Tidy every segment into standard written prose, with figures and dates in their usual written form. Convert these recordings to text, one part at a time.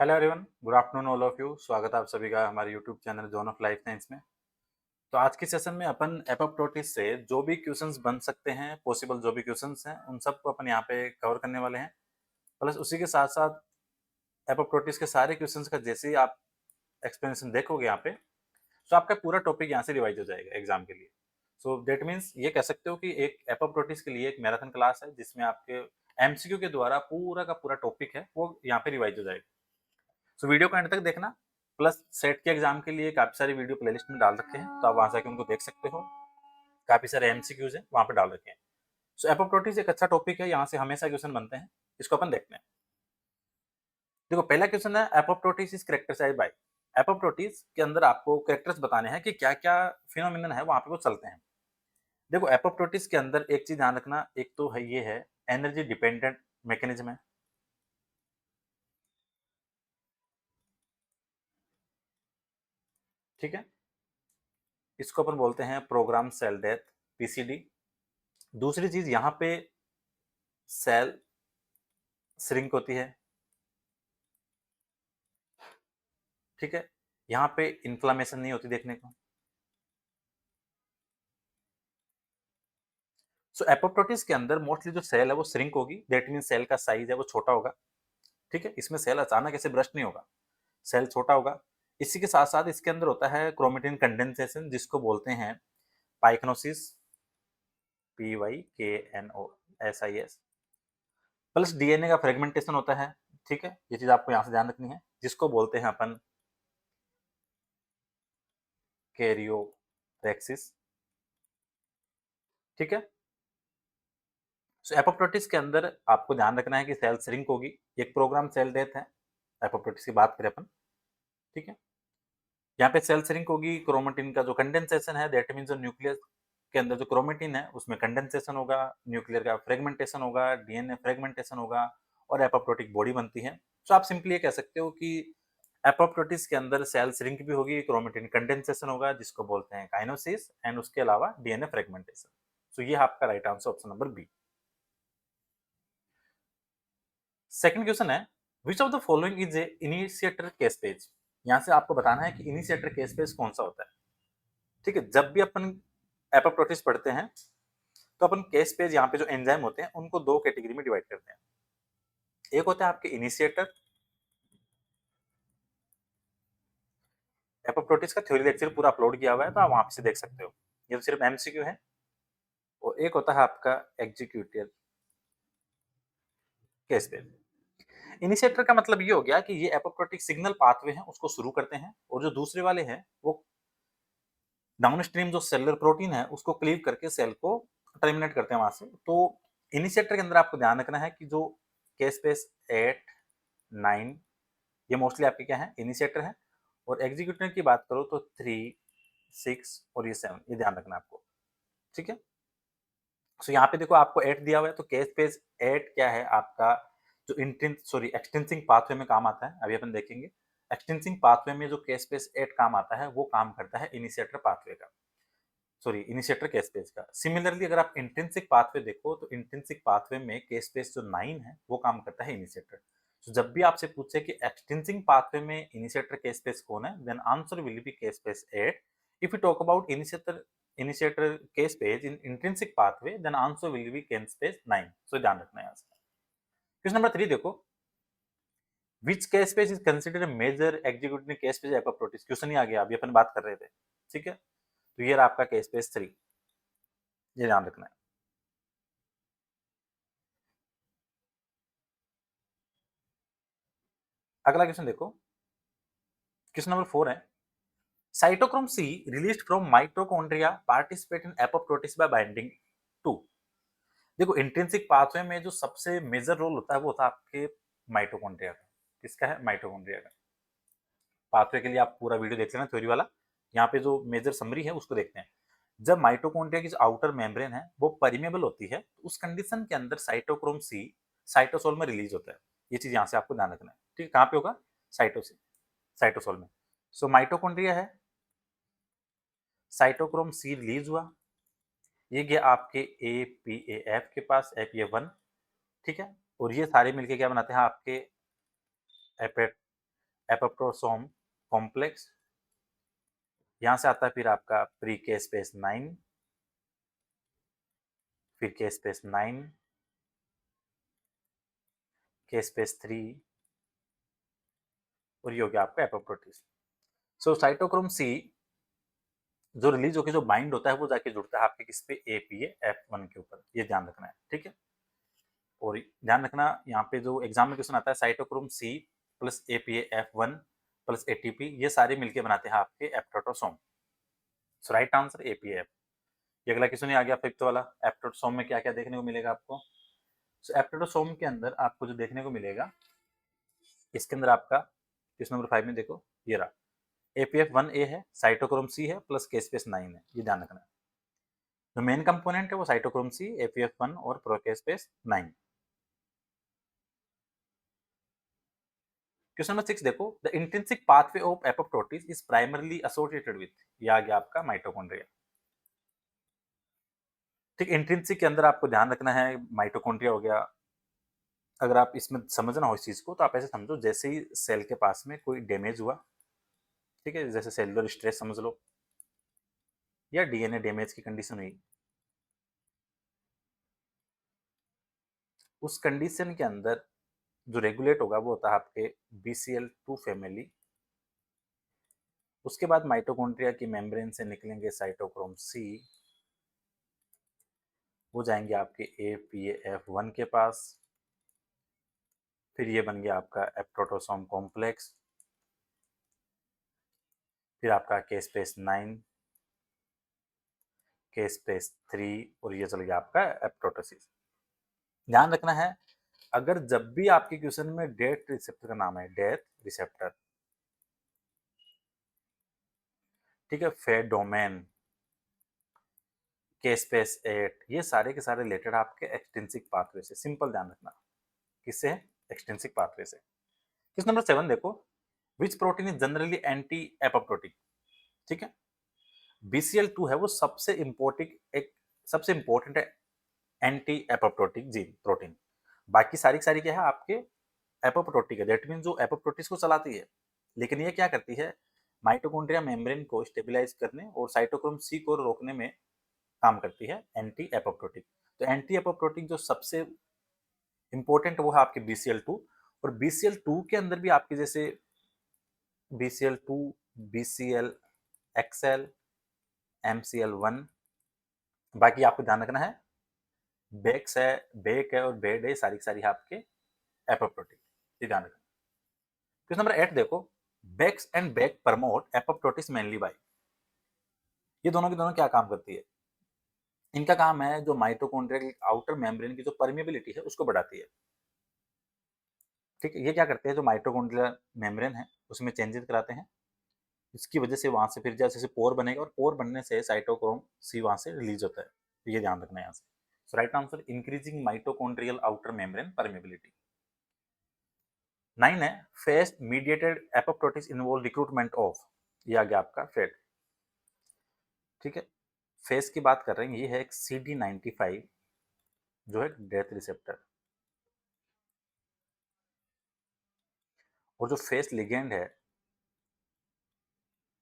Hello everyone, good afternoon all of you. स्वागत है आप सभी का हमारे YouTube channel zone of life science में। तो आज के सेशन में अपन एपोप्टोटिस से जो भी क्वेश्चंस बन सकते हैं, पॉसिबल जो भी क्वेश्चंस हैं, उन सबको अपन यहाँ पे कवर करने वाले हैं। प्लस उसी के साथ साथ एपोप्टोटिस के सारे क्वेश्चंस का जैसे ही आप एक्सप्लेनेशन देखोगे यहाँ पे, तो आपका पूरा टॉपिक यहाँ से रिवाइज हो जाएगा एग्जाम के लिए। सो दैट मीन्स ये कह सकते हो कि एक एपोप्टोटिस के लिए एक मैराथन क्लास है जिसमें आपके एमसीक्यू के द्वारा पूरा का पूरा टॉपिक है वो यहाँ पे रिवाइज हो जाएगा। सो वीडियो को एंड तक देखना। प्लस सेट के एग्जाम के लिए काफी सारी वीडियो प्लेलिस्ट में डाल रखे हैं, तो आप वहां से आके उनको देख सकते हो। काफी सारे एमसीक्यूज हैं वहां पे डाल रखे हैं। सो एपोप्टोटिस एक अच्छा टॉपिक है, यहाँ से हमेशा क्वेश्चन बनते हैं। इसको अपन देखते हैं। देखो, पहला क्वेश्चन है एपोप्टोटिस इज कैरेक्टराइज्ड बाय। एपोप्टोटिस के अंदर आपको कैरेक्टर्स बताने हैं कि क्या क्या फिनोमिनन है वहां पे वो चलते हैं। देखो, एपोप्टोटिस के अंदर एक चीज ध्यान रखना, एक तो है ये है एनर्जी डिपेंडेंट मैकेनिज्म है। ठीक है, इसको अपन बोलते हैं प्रोग्राम सेल डेथ, पीसीडी। दूसरी चीज यहाँ पे सेल श्रिंक होती है। ठीक है, यहाँ पे इन्फ्लामेशन नहीं होती देखने को। सो एपोप्टोटिस के अंदर मोस्टली जो सेल है वो श्रिंक होगी, दैट मीन सेल का साइज है वो छोटा होगा। ठीक है, इसमें सेल अचानक ऐसे ब्रस्ट नहीं होगा, सेल छोटा होगा। इसी के साथ साथ इसके अंदर होता है क्रोमेटिन कंडेंसेशन, जिसको बोलते हैं पाइक्नोसिस, PYKNOSIS। प्लस डीएनए का फ्रेगमेंटेशन होता है। ठीक है, ये चीज आपको यहाँ से ध्यान रखनी है, जिसको बोलते हैं अपन कैरियोप्रेक्सिस। ठीक है, सो एपोप्टोटिस के अंदर आपको ध्यान रखना है कि सेल श्रिंक होगी, एक प्रोग्राम सेल डेथ है। एपोप्टोटिस की बात करें अपन, ठीक है, यहाँ पे सेल श्रिंक होगी। क्रोमेटिन का जो कंडेंसेशन है, दैट मीन जो न्यूक्लियस के अंदर जो क्रोमेटिन है उसमें कंडेंसेशन होगा, न्यूक्लियर का फ्रेगमेंटेशन होगा, डीएनए फ्रेगमेंटेशन होगा और एपोप्टोटिक बॉडी बनती है। तो आप सिंपली ये कह सकते हो कि एपोप्टोटिस के अंदर सेल श्रिंक भी होगी, क्रोमेटिन कंडेंसेशन होगा जिसको बोलते हैं काइनोसिस, एंड उसके अलावा डीएनए फ्रेगमेंटेशन। तो ये आपका right answer option number B. Second question है which of the following is a initiator caspase. यहां से आपको बताना है कि इनिशिएटर केस पेज कौन सा होता है। ठीक है, जब भी अपन एपोप्टोटिस पढ़ते हैं तो अपन केस पेज, यहाँ पे जो एंजाइम होते हैं उनको दो कैटेगरी में डिवाइड करते हैं। एक होता है आपके इनिशिएटर। एपोप्टोटिस का थ्योरी लेक्चर पूरा अपलोड किया हुआ है, तो आप वहां से देख सकते हो। ये तो सिर्फ एमसीक्यू है। और एक होता है आपका एग्जीक्यूटिव केस पेज। इनिशिएटर का मतलब ये हो गया कि ये एपोप्टोटिक सिग्नल पाथवे हैं उसको शुरू करते हैं, और जो दूसरे वाले हैं वो डाउनस्ट्रीम जो सेलुलर प्रोटीन है उसको क्लीव करके सेल को टर्मिनेट करते हैं वहां से। तो इनिशिएटर के अंदर आपको ध्यान रखना है कि जो के स्पेस 8, 9, ये मोस्टली आपके क्या है, इनिशिएटर है। और एग्जीक्यूटिव की बात करो तो 3, 6 और ये 7, ये ध्यान रखना है आपको। ठीक है, सो यहाँ पे देखो आपको 8 दिया हुआ है, तो के स्पेस 8 क्या है आपका, जो एक्सटेंसिंग पाथवे में काम आता है। अभी अपन देखेंगे एक्सटेंसिंग पाथवे में जो के स्पेस 8 काम आता है वो काम करता है इनिशिएटर पाथवे का, इनिशिएटर के स्पेस का। सिमिलरली अगर आप इंट्रिंसिक पाथवे देखो तो इंट्रिंसिक पाथवे में के स्पेस जो 9 है वो काम करता है इनिशिएटर। तो जब भी आपसे पूछे कि एक्सटेंसिंग पाथवे में इनिशिएटर के स्पेस कौन है, then answer will be caspase 8। If you talk about initiator caspase in intrinsic pathway, then answer will be caspase 9। So ध्यान रखना है यहाँ से। क्वेश्चन नंबर 3 देखो, which caspase is considered major executive caspase apoptosis. Question ही आ गया, अभी अपन बात कर रहे थे। ठीक है, तो ये रहा आपका के स्पेस 3, ये ध्यान रखना है। अगला क्वेश्चन देखो, क्वेश्चन नंबर 4 है cytochrome C released from mitochondria participate in apoptosis by binding to. देखो, इंट्रिंसिक पाथवे में जो सबसे मेजर रोल होता है वो होता है आपके माइटोकॉन्ड्रिया का। किसका है, माइटोकॉन्ड्रिया का। पाथवे के लिए आप पूरा वीडियो देख लेना थ्योरी वाला, यहाँ पे जो मेजर समरी है उसको देखते हैं। जब माइटोकॉन्ड्रिया की जो आउटर मेम्ब्रेन है वो परमेबल होती है, तो उस कंडीशन के अंदर साइटोक्रोम सी साइटोसोल में रिलीज होता है। ये चीज यहाँ से आपको ध्यान रखना है। ठीक है, कहाँ पे होगा, साइटोसोल में। सो माइटोकॉन्ड्रिया है, साइटोक्रोम सी रिलीज हुआ, ये गया आपके एपीएफ के पास, एपीएफ 1। ठीक है, और ये सारे मिलके क्या बनाते हैं आपके एपोप्टोसोम कॉम्प्लेक्स, यहां से आता है फिर आपका प्री के स्पेस 9, फिर के स्पेस 9, के स्पेस 3, और ये हो गया आपका एपोप्टोसिस। सो साइटोक्रोम सी जो रिलीज होकर जो बाइंड होता है वो जाके जुड़ता है आपके किस पे, APA-F1 के ऊपर, ये ध्यान रखना है, ठीक है। और ध्यान रखना यहाँ पे जो एग्जाम में क्वेश्चन आता है, cytochrome C plus APA-F1 plus ATP, ये सारे मिलके बनाते हैं आपके apoptosome. So right answer APA। ये अगला क्वेश्चन आ गया फिफ्थ वाला, एप्टोटोसोम में क्या क्या देखने को मिलेगा आपको। सो एप्टोटोसोम के अंदर आपको जो देखने को मिलेगा, इसके अंदर आपका क्वेश्चन नंबर 5 में देखो, ये रहा APF1A है, साइटोक्रोम सी है, प्लस के स्पेस 9 है, ये ध्यान रखना है। जो मेन कंपोनेंट है वो साइटोक्रोम सी, APF1 और प्रोकेस्पेस 9। क्वेश्चन नंबर 6 देखो, the intrinsic pathway of apoptosis is primarily associated with, ये आ गया आपका माइटोकॉन्ड्रिया। ठीक, इंट्रिंसिक के अंदर आपको ध्यान रखना है माइटोकॉन्ड्रिया हो गया। अगर आप इसमें समझना हो इस चीज को तो आप ऐसे समझो, जैसे ही सेल के पास में कोई डैमेज हुआ, ठीक है, जैसे सेलुलर स्ट्रेस समझ लो, या DNA डैमेज की कंडीशन हुई, उस कंडीशन के अंदर जो रेगुलेट होगा वो होता है आपके BCL2 फैमिली। उसके बाद माइटोकॉन्ड्रिया की मेम्ब्रेन से निकलेंगे साइटोक्रोम सी, वो जाएंगे आपके APA-F1 के पास, फिर ये बन गया आपका एप्टोटोसोम कॉम्प्लेक्स, फिर आपका के स्पेस 9, के स्पेस 3, और ये चल गया आपका एप्टोटोसिस। ध्यान रखना है, अगर जब भी आपके क्वेश्चन में डेथ रिसेप्टर का नाम है, डेथ रिसेप्टर, ठीक है, फेड डोमेन, के स्पेस 8, ये सारे के सारे रिलेटेड आपके एक्सटेंसिक पाथवे से, सिंपल ध्यान रखना, किससे है, एक्सटेंसिक पाथवे से। क्वेश्चन नंबर 7 देखो, विच protein is generally anti apoptotic, ठीक है। BCL2 है वो सबसे इंपॉर्टेंट, एक सबसे इंपॉर्टेंट है एंटी एपोप्टोटिक जीन प्रोटीन। बाकी सारी सारी क्या है आपके एपोप्टोटिक है, दैट मीन जो एपोप्टोटिस को चलाती है, लेकिन ये क्या करती है, माइटोकॉन्ड्रिया मेम्ब्रेन को स्टेबलाइज करने और साइटोक्रोम सी को रोकने में काम करती है एंटी एपोप्टोटिक। तो एंटी एपोप्टोटिक जो सबसे इंपॉर्टेंट वो है आपके BCL2, और BCL2 के अंदर भी आपके जैसे BCL2, BCLXL, MCL1, बाकी आपको ध्यान रखना है बेक्स है, बेक है और बेड है, सारी सारी आपके एपोप्टोटिक, ये ध्यान रखना। क्वेश्चन नंबर 8 देखो, Bax and Bak promote apoptosis mainly by, ये दोनों की दोनों क्या काम करती है, इनका काम है जो माइटोकॉन्ड्रियल आउटर मेम्ब्रेन की जो परमिएबिलिटी है उसको बढ़ाती है, ठीक है। ये क्या करते हैं, जो माइटोकॉन्ड्रियल मेम्ब्रेन है उसमें चेंजेस कराते हैं, इसकी वजह से वहां से फिर जैसे पोर बनेगा, और पोर बनने से साइटोक्रोम सी वहां से रिलीज होता है, तो ये ध्यान रखना है यहाँ से। So right answer increasing mitochondrial outer membrane permeability. 9 है, Fas mediated apoptosis involve recruitment of, ये आ गया आपका फेड, ठीक है। फेस की बात कर रहे हैं, ये है एक CD95 जो है डेथ रिसेप्टर, और जो फेस लिगेंड है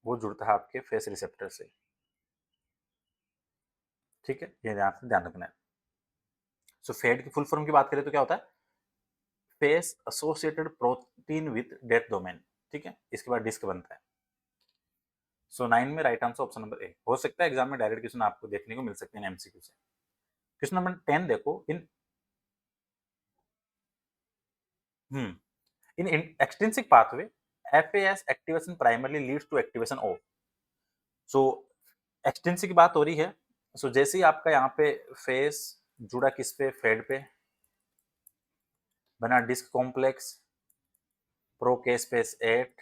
वो जुड़ता है आपके फेस रिसेप्टर से, ठीक है, ये ध्यान रखना है। सो फेड की फुल फॉर्म की बात करें तो क्या होता है, face associated protein with death domain, ठीक है, इसके बाद डिस्क बनता है। सो 9 में right answer option number A. हो सकता है एग्जाम में डायरेक्ट क्वेश्चन आपको देखने को मिल सकते हैं MCQ से। क्वेश्चन नंबर 10 देखो, in extrinsic pathway FAS activation primarily leads to activation of. So extrinsic की बात हो रही है, सो जैसे ही आपका यहाँ पे फेस जुड़ा किस पे, फेड पे, बना डिस्क कॉम्प्लेक्स, प्रो के स्पेस 8,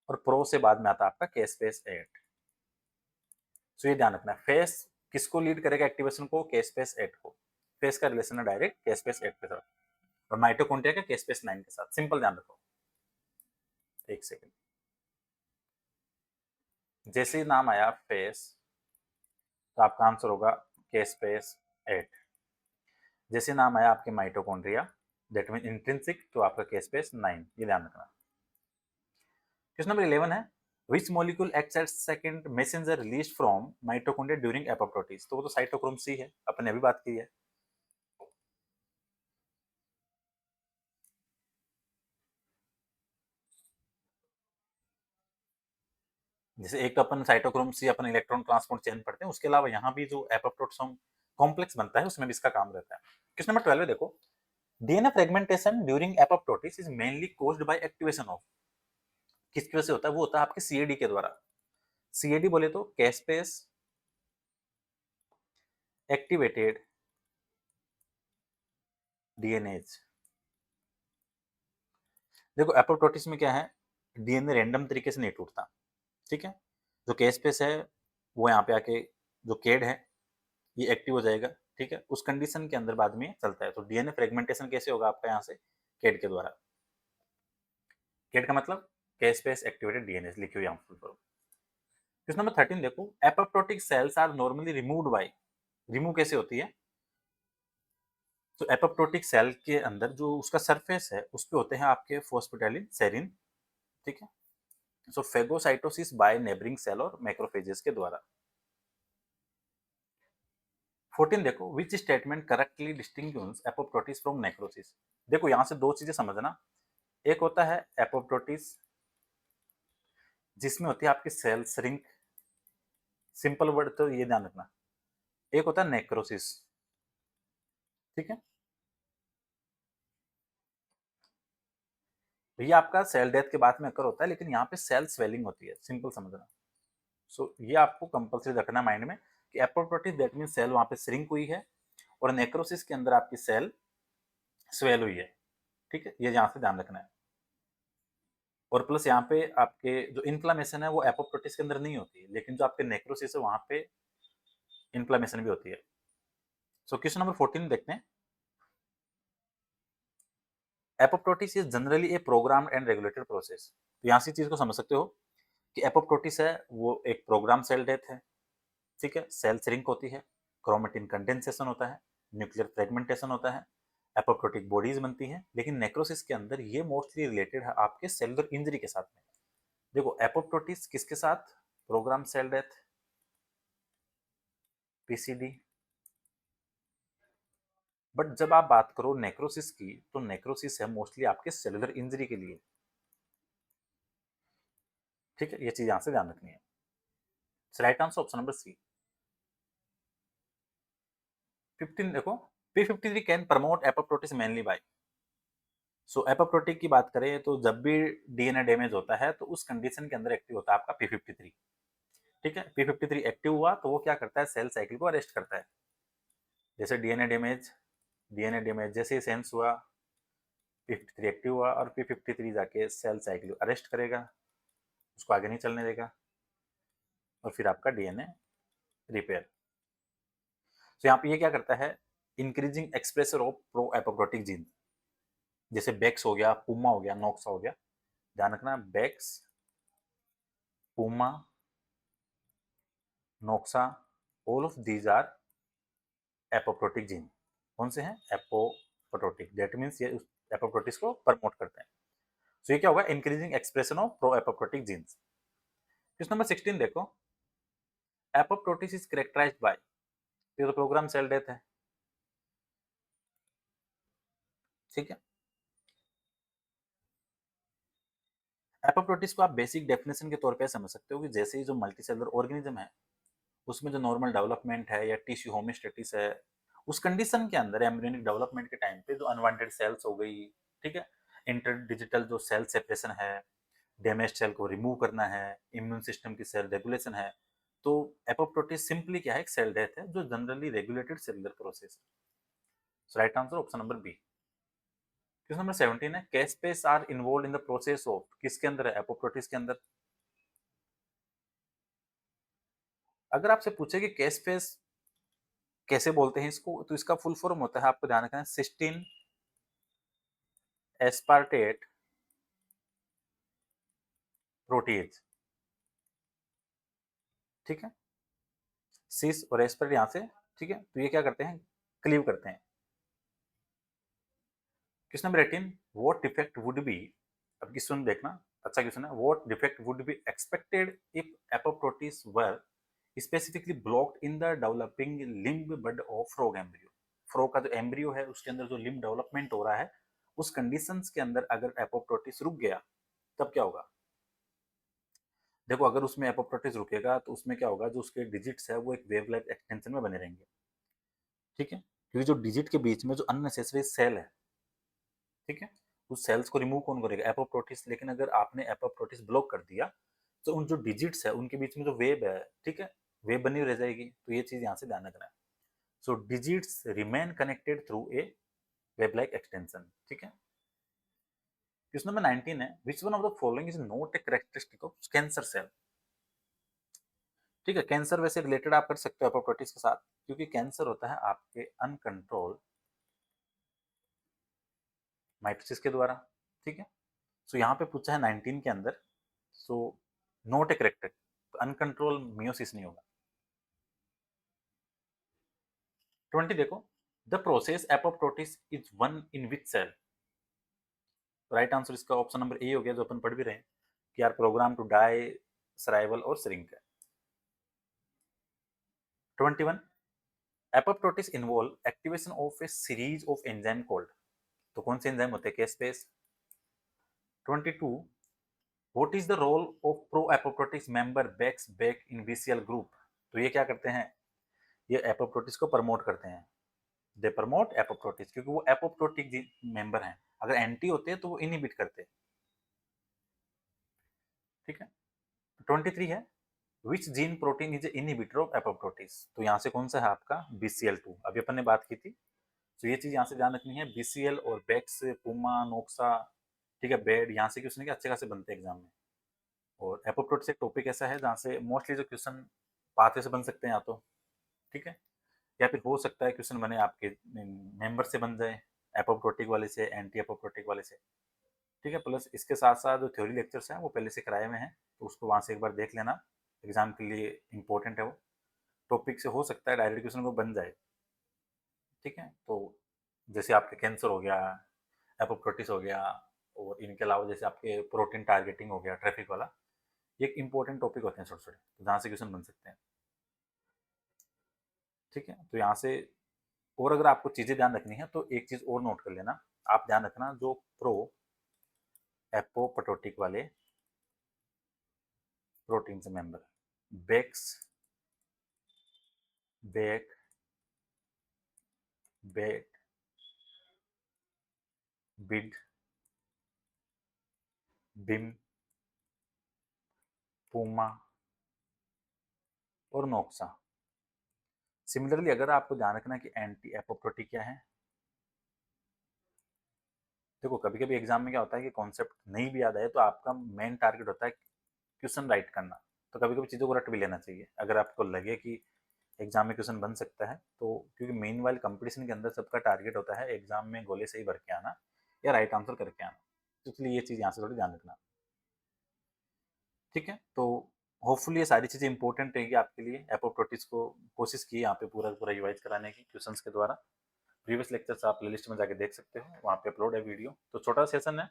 और प्रो से बाद में आता है आपका के स्पेस 8। सो ये ध्यान रखना है, फेस किसको लीड करेगा एक्टिवेशन को, के स्पेस 8 को, फेस का रिलेशन है डायरेक्ट के स्पेस 8 के साथ, और माइटोकॉन्ड्रिया का के स्पेस 9 के साथ, सिंपल ध्यान रखो। एक सेकेंड, जैसे ही नाम आया फेस तो आपका आंसर होगा के स्पेस 8, जैसे नाम आया आपके माइटोकॉन्ड्रिया दैट मीन इंट्रिंसिक, तो आपका के स्पेस 9, ये ध्यान रखना। क्वेश्चन नंबर 11 है which molecule acts as second messenger released from mitochondria during apoptosis, तो वो तो साइटोक्रोम सी है, अपन ने अभी बात की है। जैसे एक तो अपन साइटोक्रोम सी अपन इलेक्ट्रॉन ट्रांसपोर्ट चेन पढ़ते हैं, उसके अलावा यहाँ भी जो एपोप्टोसोम कॉम्प्लेक्स बनता है उसमें भी इसका काम रहता है। क्वेश्चन नंबर 12 देखो, DNA fragmentation during apoptosis is mainly caused by activation of, किसकी वजह से होता है, वो होता है आपके सीएडी के द्वारा। सीएडी बोले तो कैस्पेस एक्टिवेटेड डीएनएज। देखो एपोप्टोसिस में क्या है, डीएनए रैंडम तरीके से नहीं टूटता, ठीक है। जो कैस्पेस है वो यहाँ पे आके जो केड है ये एक्टिव हो जाएगा, ठीक है, उस कंडीशन के अंदर बाद में चलता है। तो डीएनए फ्रेगमेंटेशन कैसे होगा आपका यहाँ से, केड के द्वारा। केड का मतलब कैस्पेस एक्टिवेटेड डीएनए लिखी हुई यहाँ फुल फॉर्म। क्वेश्चन नंबर 13 देखो, apoptotic cells are normally removed by, remove कैसे होती है, तो एपोप्टोटिक सेल के अंदर जो उसका सरफेस है उस पे होते हैं आपके फोस्फेटाइलिन सेरिन, ठीक है, so phagocytosis by neighbouring cell और मैक्रोफेजेस के द्वारा। 14 देखो, which statement correctly distinguish apoptosis from necrosis. देखो यहाँ से दो चीजें समझना, एक होता है एपोप्टोटिस जिसमें होती है आपकी सेल श्रिंक, सिंपल वर्ड तो ये ध्यान रखना, एक होता है नेक्रोसिस, ठीक है। तो ये आपका सेल डेथ के बाद में अकर होता है, लेकिन यहाँ पे सेल स्वेलिंग होती है, सिंपल समझना। सो ये आपको कंपल्सरी रखना माइंड में कि एपोप्टोटिस दैट मीन सेल वहां पे श्रिंक हुई है, और नेक्रोसिस के अंदर आपकी सेल स्वेल हुई है, ठीक है, ये यहाँ से ध्यान रखना है। और प्लस यहाँ पे आपके जो इन्फ्लामेशन है वो एपोप्टोटिस के अंदर नहीं होती है, लेकिन जो आपके नेक्रोसिस है वहां पे इन्फ्लामेशन भी होती है। सो क्वेश्चन नंबर 14 देखते हैं, apoptosis is generally a programmed and regulated process. तो यहाँ से चीज को समझ सकते हो कि एपोप्टोटिस है वो एक प्रोग्राम सेल डेथ है, ठीक है, सेल श्रिंक होती है, क्रोमेटिन कंडेंसेशन होता है, न्यूक्लियर फ्रेगमेंटेशन होता है, एपोप्टोटिक बॉडीज बनती हैं, लेकिन नेक्रोसिस के अंदर ये मोस्टली रिलेटेड है आपके सेलुलर इंजरी के साथ में। देखो एपोप्टोटिस किसके साथ, programme cell death, PCD, but जब आप बात करो नेक्रोसिस की तो नेक्रोसिस है मोस्टली आपके सेलुलर इंजरी के लिए, ठीक है, ये चीज यहां से ध्यान रखनी है। Right answer option number C. 15 देखो, P53 can promote apoptosis mainly by, so apoptotic की बात करें तो जब भी डीएनए डैमेज होता है तो उस कंडीशन के अंदर एक्टिव होता है आपका P53, ठीक है। P53 एक्टिव हुआ तो वो क्या करता है, सेल साइकिल को अरेस्ट करता है। जैसे डीएनए डैमेज जैसे ही सेंस हुआ, P53 एक्टिव हुआ और P53 जाके सेल साइकिल को अरेस्ट करेगा, उसको आगे नहीं चलने देगा, और फिर आपका डीएनए रिपेयर। तो यहाँ पे ये क्या करता है, increasing expression of pro apoptotic gene, जैसे बेक्स हो गया, पुमा हो गया, नोक्सा हो गया, ध्यान रखना Bax, Puma, Noxa, all of these are apoptotic gene. कौन से हैं, एपोप्टोटिक, दैट मीन्स ये एपोप्टोटिक्स को प्रमोट करते हैं। सो ये क्या होगा, increasing expression of pro apoptotic jeans. Question number 16 देखो, एपोप्टोटिस इज कैरेक्टराइज्ड बाय, ये तो प्रोग्राम सेल डेथ है, ठीक है। एपोप्टोटिस को आप बेसिक डेफिनेशन के तौर पे समझ सकते हो कि जैसे ही जो मल्टीसेलुलर ऑर्गेनिज्म है उसमें जो नॉर्मल डेवलपमेंट है या टिश्यू होमोस्टेटिस है, उस कंडीशन के अंदर एम्ब्रियोनिक डेवलपमेंट के टाइम पे जो अनवांटेड सेल्स हो गई, ठीक है, इंटर डिजिटल जो सेल सेपरेशन है, डैमेज सेल को रिमूव करना है, इम्यून सिस्टम की सेल रेगुलेशन है, तो एपोप्टोटिस सिंपली क्या है, एक सेल डेथ है जो जनरली रेगुलेटेड सेलुलर प्रोसेस है। So right answer option number B. Question number 17 है, caspase are involve in the process of, किसके अंदर है, एपोप्टोटिस के अंदर। अगर आपसे पूछे कि कैस्पेस कैसे बोलते हैं इसको, तो इसका फुल फॉर्म होता है, आपको ध्यान रखना है, सिस्टीन एस्पार्टेट प्रोटीज, ठीक है, सिस और एस्पार्टेट यहाँ से, ठीक है, तो ये क्या करते हैं, क्लीव करते हैं। Question number 18, what defect would be, अब क्वेश्चन देखना, अच्छा क्वेश्चन है, what defect would be expected if apoptosis were specifically blocked in the developing limb bud of frog embryo. Frog का जो एम्ब्रियो है उसके अंदर जो लिम्ब डेवलपमेंट हो रहा है, उस कंडीशंस के अंदर अगर एपोप्टोटिस रुक गया तब क्या होगा। देखो अगर उसमें एपोप्टोटिस रुकेगा तो उसमें क्या होगा, जो उसके डिजिट्स है वो एक वेवलेट एक्सटेंशन में बने रहेंगे, ठीक है, क्योंकि जो डिजिट के बीच में जो अननेसेसरी सेल है, ठीक है, उस सेल्स को रिमूव कौन करेगा, एपोप्टोटिस। लेकिन अगर आपने एपोप्टोटिस ब्लॉक कर दिया तो उन जो डिजिट्स है उनके बीच में जो वेब है, ठीक है, वेब बनी रह जाएगी, तो ये चीज यहाँ से ध्यान रखना है। So digits remain connected through a web like extension, ठीक है। क्वेश्चन नंबर 19 है, which one of the following is not a characteristic of cancer cell. ठीक है, कैंसर वैसे रिलेटेड आप कर सकते हो एपोप्टोटिस के साथ, क्योंकि कैंसर होता है आपके अनकंट्रोल माइटोसिस के द्वारा, ठीक है। सो यहाँ पे पूछा है 19 के अंदर, सो नॉट ए करेक्टेड, तो अनकंट्रोल मियोसिस नहीं होगा। 20 देखो, the process apoptosis is one in which cell. Right answer इसका ऑप्शन नंबर ए हो गया, जो अपन पढ़ भी रहे हैं कि are program to die, survival और श्रिंक है। 21, apoptosis involve activation of a series of enzyme called, तो कौन से एंजाइम होते हैं, caspase. 22, what is the role of pro एपोप्टोटिस member Bax Bak in BCL group, तो ये क्या करते हैं, ये एपोप्टोटिस को प्रमोट करते हैं, दे प्रमोट एपोप्टोटिस, क्योंकि वो एपोप्टोटिक मेंबर हैं, अगर एंटी होते हैं तो वो इनहिबिट करते हैं, ठीक है। 23 है, which gene protein is inhibitor of apoptosis, तो यहाँ से कौन सा है आपका BCL2, अभी अपन ने बात की थी। तो ये चीज यहाँ से ध्यान रखनी है, BCL और बेक्स, पुमा, नोक्सा, ठीक है, बेड, यहाँ से क्वेश्चन अच्छे खासे बनते हैं एग्जाम में। और एपोप्टोटिस एक टॉपिक ऐसा है जहाँ से मोस्टली जो क्वेश्चन पाथवे से बन सकते हैं या तो, ठीक है, या फिर हो सकता है क्वेश्चन बने आपके मेंबर से बन जाए, एपोप्टोटिक वाले से, एंटी एपोप्टोटिक वाले से, ठीक है। प्लस इसके साथ साथ जो थ्योरी लेक्चर्स हैं वो पहले से कराए हुए हैं, तो उसको वहाँ से एक बार देख लेना, एग्जाम के लिए इंपॉर्टेंट है वो, टॉपिक से हो सकता है डायरेक्ट क्वेश्चन वो बन जाए, ठीक है। तो जैसे आपके कैंसर हो गया, एपोप्टोटिस हो गया, और इनके अलावा जैसे आपके प्रोटीन टारगेटिंग हो गया, ट्रैफिक वाला, ये एक इंपॉर्टेंट टॉपिक होते हैं छोटे छोटे, तो जहाँ से क्वेश्चन बन सकते हैं, ठीक है। तो यहाँ से और अगर आपको चीज़ें ध्यान रखनी है तो एक चीज़ और नोट कर लेना, आप ध्यान रखना जो प्रो एपोप्टोटिक वाले प्रोटीन से मेंबर, बेक्स बैक, बेट, बिड, बिम, पूमा और नोक्सा। सिमिलरली अगर आपको ध्यान रखना कि एंटी एपोप्टोटिक क्या है, देखो कभी कभी एग्जाम में क्या होता है कि कॉन्सेप्ट नहीं भी याद आए तो आपका मेन टारगेट होता है क्वेश्चन राइट करना, तो कभी कभी चीज़ों को रट भी लेना चाहिए अगर आपको लगे कि एग्जाम में क्वेश्चन बन सकता है, तो क्योंकि मेन वाइल कंपटीशन के अंदर सबका टारगेट होता है एग्जाम में गोले से ही भर के आना या राइट आंसर करके आना, तो इसलिए ये चीज़ यहाँ से थोड़ी ध्यान रखना, ठीक है। तो होपफुली ये सारी चीज़ें इंपॉर्टेंट रहेगी आपके लिए, एपोप्टोटिस को कोशिश की यहाँ पे पूरा पूरा रिवाइज कराने की क्वेश्चंस के द्वारा। प्रीवियस लेक्चर्स आप प्लेलिस्ट में जाके देख सकते हो, वहाँ पे अपलोड है वीडियो, तो छोटा सेशन है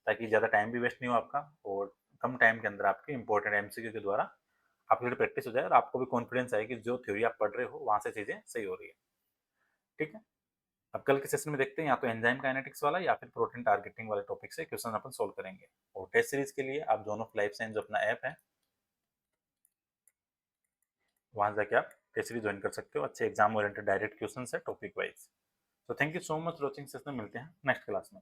ताकि ज़्यादा टाइम भी वेस्ट नहीं हो आपका, और कम टाइम के अंदर आपके इंपॉर्टेंट MCQ के द्वारा आपकी थोड़ी प्रैक्टिस हो जाए और आपको भी कॉन्फिडेंस आए कि जो थ्योरी आप पढ़ रहे हो वहाँ से चीज़ें सही हो रही है, ठीक है। अब कल के सेशन में देखते हैं या तो एंजाइम काइनेटिक्स वाला या फिर प्रोटीन टारगेटिंग वाले टॉपिक से क्वेश्चन अपन सोल्व करेंगे। और टेस्ट सीरीज के लिए आप दोनों लाइफ साइंस जो अपना ऐप है वहाँ जाके आप टेस्ट सीरीज ज्वाइन कर सकते हो, अच्छे एग्जाम ओरिएंटेड डायरेक्ट क्वेश्चन है टॉपिक वाइज। तो thank you so much watching session, मिलते हैं नेक्स्ट क्लास में।